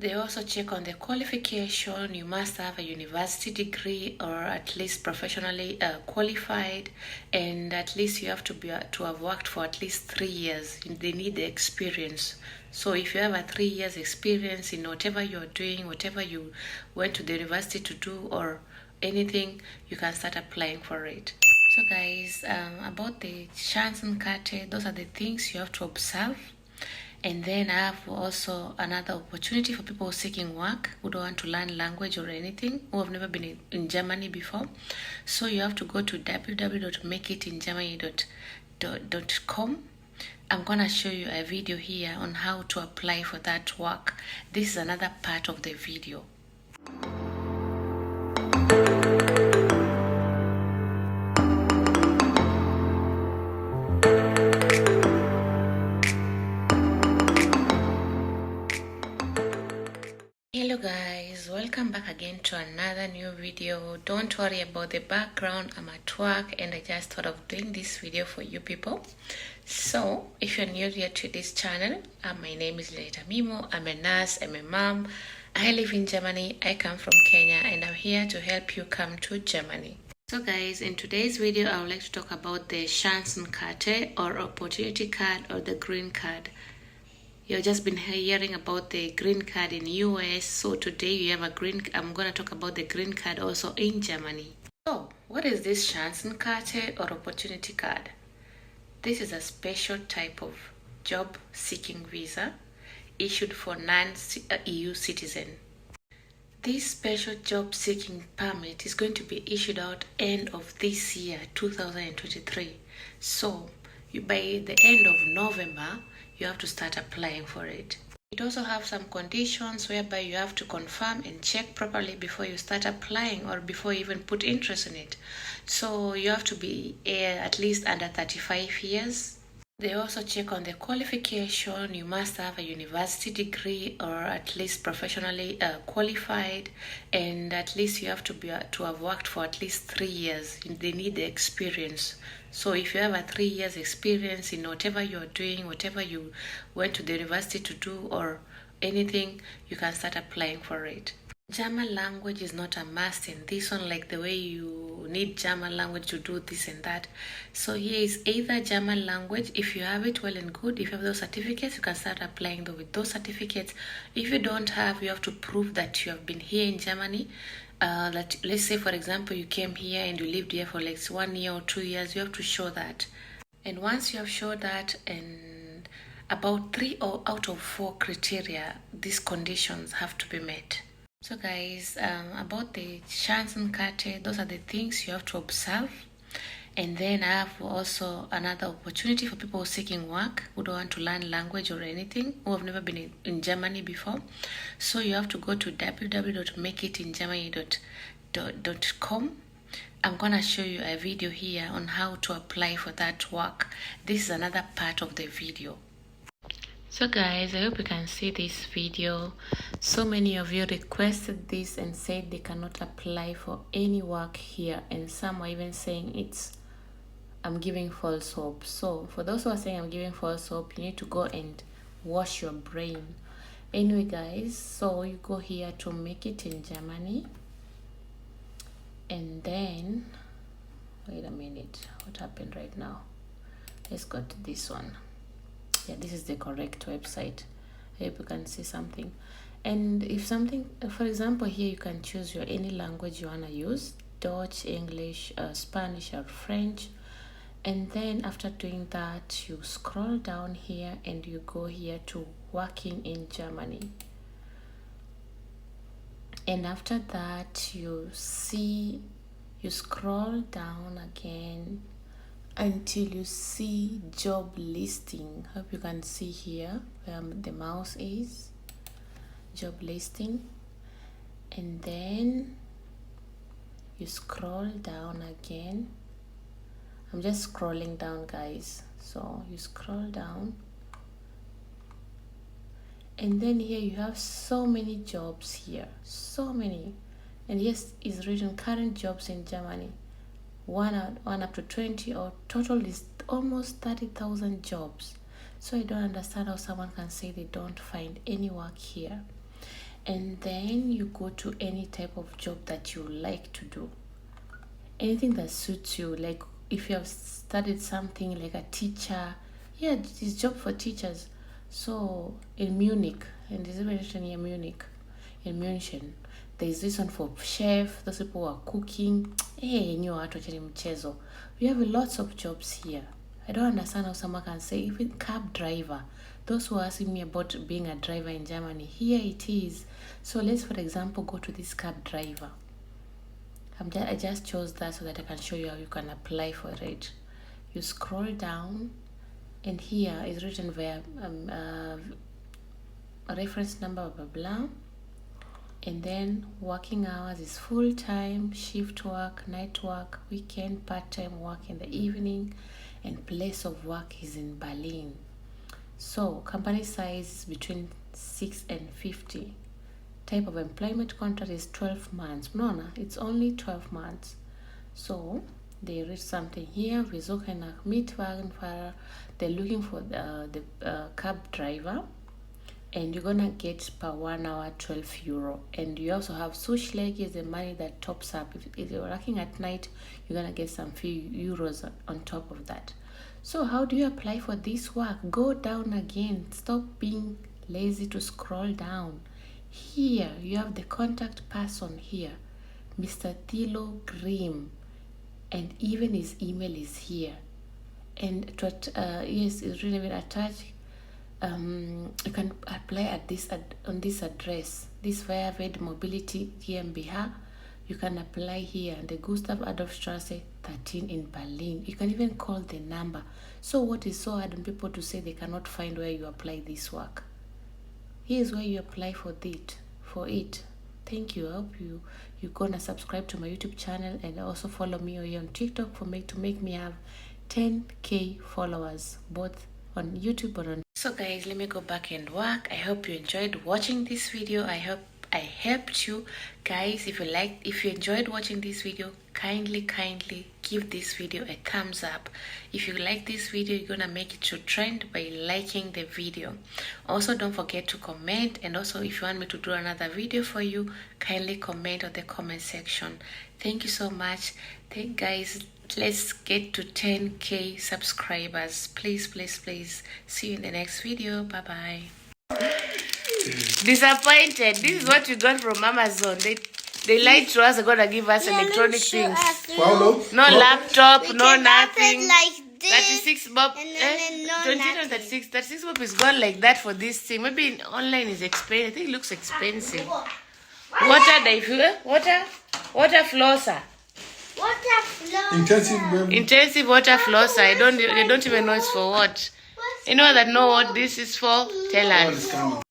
They also check on the qualification. You must have a university degree or at least professionally qualified, and at least you have to have worked for at least 3 years. They need the experience. So if you have a 3 years experience in whatever you're doing, whatever you went to the university to do or anything, you can start applying for it. So guys, about the Chancenkarte, those are the things you have to observe. And then I have also another opportunity for people seeking work who don't want to learn language or anything, who have never been in Germany before. So you have to go to www.makeitingermany.com. I'm going to show you a video here on how to apply for that work. This is another part of the video. Hello guys, welcome back again to another new video. Don't worry about the background, I'm at work and I just thought of doing this video for you people. So if you're new here to this channel, my name is AMIMO'. I'm a nurse, I'm a mom, I live in Germany, I come from Kenya, and I'm here to help you come to Germany. So guys, in today's video I would like to talk about the Chancenkarte or opportunity card or the green card. You've just been hearing about the green card in US, so today you have I'm going to talk about the green card also in Germany. So, what is this Chancenkarte or opportunity card? This is a special type of job seeking visa issued for non-EU citizen. This special job seeking permit is going to be issued out end of this year, 2023. So, by the end of November, you have to start applying for it. It also has some conditions whereby you have to confirm and check properly before you start applying or before you even put interest in it. So you have to be at least under 35 years. They also check on the qualification. You must have a university degree or at least professionally qualified, and at least you have to have worked for at least 3 years. They need the experience. So if you have a 3 years experience in whatever you're doing, whatever you went to the university to do or anything, you can start applying for it. German language is not a must in this one, like the way you need German language to do this and that. So here is either German language. If you have it, well and good. If you have those certificates, you can start applying with those certificates. If you don't have, you have to prove that you have been here in Germany. That, let's say for example, you came here and you lived here for like 1 year or 2 years. You have to show that. And once you have shown that, and about 3 out of 4 criteria, these conditions have to be met. So guys, about the Chancenkarte, those are the things you have to observe. And then I have also another opportunity for people seeking work who don't want to learn language or anything, who have never been in Germany before. So you have to go to www.makeitingermany.com. I'm going to show you a video here on how to apply for that work. This is another part of the video. So guys, I hope you can see this video. So many of you requested this and said they cannot apply for any work here, and some are even saying I'm giving false hope. So for those who are saying I'm giving false hope, you need to go and wash your brain. Anyway guys, so you go here to Make It in Germany, and then wait a minute, what happened right now? Let's go to this one. Yeah, this is the correct website. I hope you can see something. And if something, for example, here you can choose your any language you want to use, Dutch, English, Spanish or French. And then after doing that, you scroll down here and you go here to working in Germany. And after that, you scroll down again until you see job listing. Hope you can see here where the mouse is, job listing. And then you scroll down again. I'm just scrolling down guys, so you scroll down, and then here you have so many jobs here, so many. And yes, it's written current jobs in Germany, one up to 20, or total is almost 30,000 jobs. So I don't understand how someone can say they don't find any work here. and then you go to any type of job that you like to do, anything that suits you. Like if you have studied something like a teacher, yeah, this job for teachers. So in Munich, and this is written here, Munich, in München, there's this one for chef, those people who are cooking. Hey, we have lots of jobs here. I don't understand how someone can say even cab driver. Those who are asking me about being a driver in Germany, here it is. So let's, for example, go to this cab driver. I just chose that so that I can show you how you can apply for it. You scroll down, and here is written via a reference number, blah, blah, blah. And then working hours is full-time, shift work, night work, weekend, part-time work in the evening, and place of work is in Berlin. So company size is between 6 and 50. Type of employment contract is 12 months. No, it's only 12 months. So they read something here. Wir suchen nach Mietwagenfahrer. They're looking for the cab driver. And you're gonna get per 1 hour 12 euro. And you also have Zuschläge, is the money that tops up. If you're working at night, you're gonna get some few euros on top of that. So how do you apply for this work? Go down again. Stop being lazy to scroll down. Here you have the contact person here, Mr. Thilo Grimm, and even his email is here. And yes, it's really been attached. You can apply at on this address, this via Ved Mobility GmbH. You can apply here, the Gustav Adolf Straße 13 in Berlin. You can even call the number. So what is so hard on people to say they cannot find where you apply this work? Here's where you apply for it. Thank you. I hope you're gonna subscribe to my YouTube channel and also follow me here on TikTok to make me have 10k followers, both on YouTube and on. So guys, let me go back and work. I hope you enjoyed watching this video. I hope I helped you guys. If you enjoyed watching this video, kindly give this video a thumbs up. If you like this video, you're gonna make it to trend by liking the video. Also, don't forget to comment, and also if you want me to do another video for you, kindly comment on the comment section. Thank you so much. Guys, let's get to 10k subscribers. Please see you in the next video. Bye bye. Disappointed. This is what we got from Amazon. They lied to us. They're gonna give us electronic things. No laptop, no nothing. Like this. 36 bob. No 36. 36 bob is gone like that for this thing. Maybe online is expensive. I think it looks expensive. Water diffuser. Water flosser. Intensive water flosser. I don't even know it's for what. You know that know what this is for? Tell us.